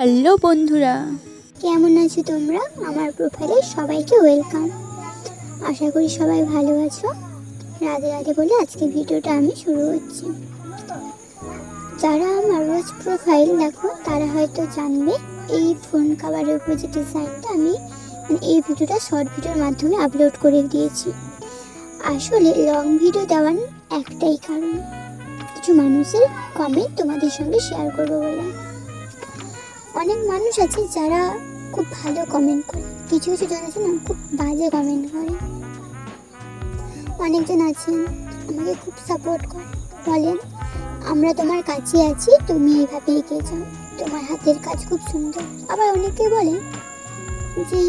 Hello বন্ধুরা, কেমন আছো তোমরা? আমার প্রোফাইলে সবাইকে ওয়েলকাম। আশা করি সবাই ভালো আছো। রাধে রাধে বলে আজকে ভিডিওটা আমি শুরু করছি। যারা আমার রোজ প্রোফাইল দেখো তারা হয়তো জানবে এই ফোন কভারের উপর যে ডিজাইনটা আমি এই ভিডিওটা শর্ট ভিডিওর মাধ্যমে আপলোড করে দিয়েছি। আসলে লং ভিডিও দেওয়ার একটাই কারণ, কিছু মানুষের কমেন্ট তোমাদের সঙ্গে শেয়ার করবো বলে। অনেক মানুষ আছে যারা খুব ভালো কমেন্ট করে, কিছু কিছু জন আছে না খুব বাজে কমেন্ট করে। অনেকজন আছেন আমাকে খুব সাপোর্ট করে, বলেন আমরা তোমার কাছে আছি, তুমি এইভাবে এগিয়ে যাও, তোমার হাতের কাজ খুব সুন্দর। আবার অনেকে বলে যে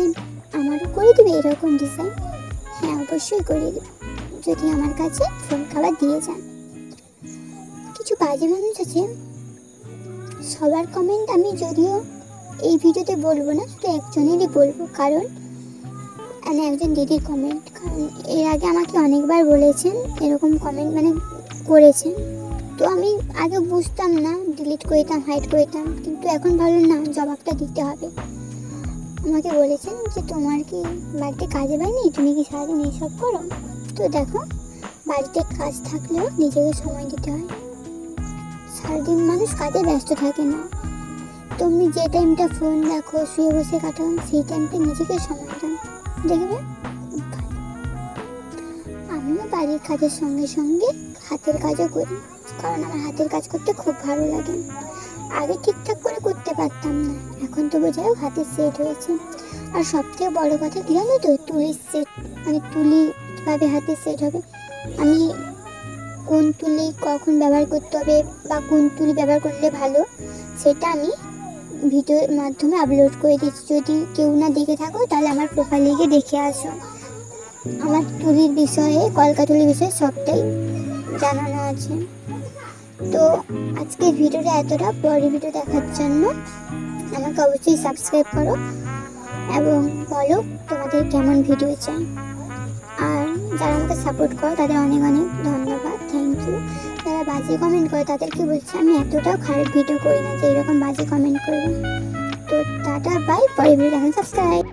আমারও করে দিবে এরকম ডিজাইন। হ্যাঁ, অবশ্যই করে দেবে যদি আমার কাছে ফোন কভার দিয়ে যান। কিছু বাজে মানুষ আছে, সবার কমেন্ট আমি যদিও এই ভিডিওতে বলবো না, শুধু একজনেরই বলবো, কারণ একজন দিদির কমেন্ট। কারণ এর আগে আমাকে অনেকবার বলেছেন এরকম কমেন্ট করেছেন, তো আমি আগে বুঝতাম না, ডিলিট করে দিতাম, হাইড করে দিতাম, কিন্তু এখন ভালো না, জবাবটা দিতে হবে। আমাকে বলেছেন যে তোমার কি বাড়িতে কাজে পায়নি, তুমি কি সারাদিন এইসব করো? তো দেখো, বাড়িতে কাজ থাকলেও নিজেকে সময় দিতে হয়। সারাদিন মানুষ কাজে ব্যস্ত থাকে না, তুমি যে টাইমটা ফোন দেখো, শুয়ে বসে কাটাও, সেই টাইমটা নিজেকে সময় দাও, দেখবে খুব ভালো। আমিও বাড়ির কাজের সঙ্গে সঙ্গে হাতের কাজও করি, কারণ আমার হাতের কাজ করতে খুব ভালো লাগে। আগে ঠিকঠাক করে করতে পারতাম না, এখন তো বোঝাও হাতের সেট হয়েছে। আর সবথেকে বড় কথা কি জানো তো, তুলির সেট, তুলি কীভাবে হাতের সেট হবে, আমি কোন তুলি কখন ব্যবহার করতে হবে বা কোন তুলি ব্যবহার করলে ভালো, সেটা আমি ভিডিওর মাধ্যমে আপলোড করে দিচ্ছি। যদি কেউ না দেখে থাকো তাহলে আমার প্রোফাইলে গিয়ে দেখে আসো। আমার তুলির বিষয়ে, কলকা তুলির বিষয়ে সবটাই জানানো আছে। তো আজকে ভিডিওটা এতটা, পরের ভিডিও দেখার জন্য আমাকে অবশ্যই সাবস্ক্রাইব করো এবং বলো তোমাদের কেমন ভিডিও চাই। আর যারা আমাকে সাপোর্ট করো তাদের অনেক অনেক ধন্যবাদ, থ্যাংক ইউ। যারা বাজে কমেন্ট করে তাদেরকে বলছি আমি এতটাও খারাপ ভিডিও করি না যে এরকম বাজে কমেন্ট করবে। তো টাটা, বাই, পরের ভিডিও দেখেন, সাবস্ক্রাইব।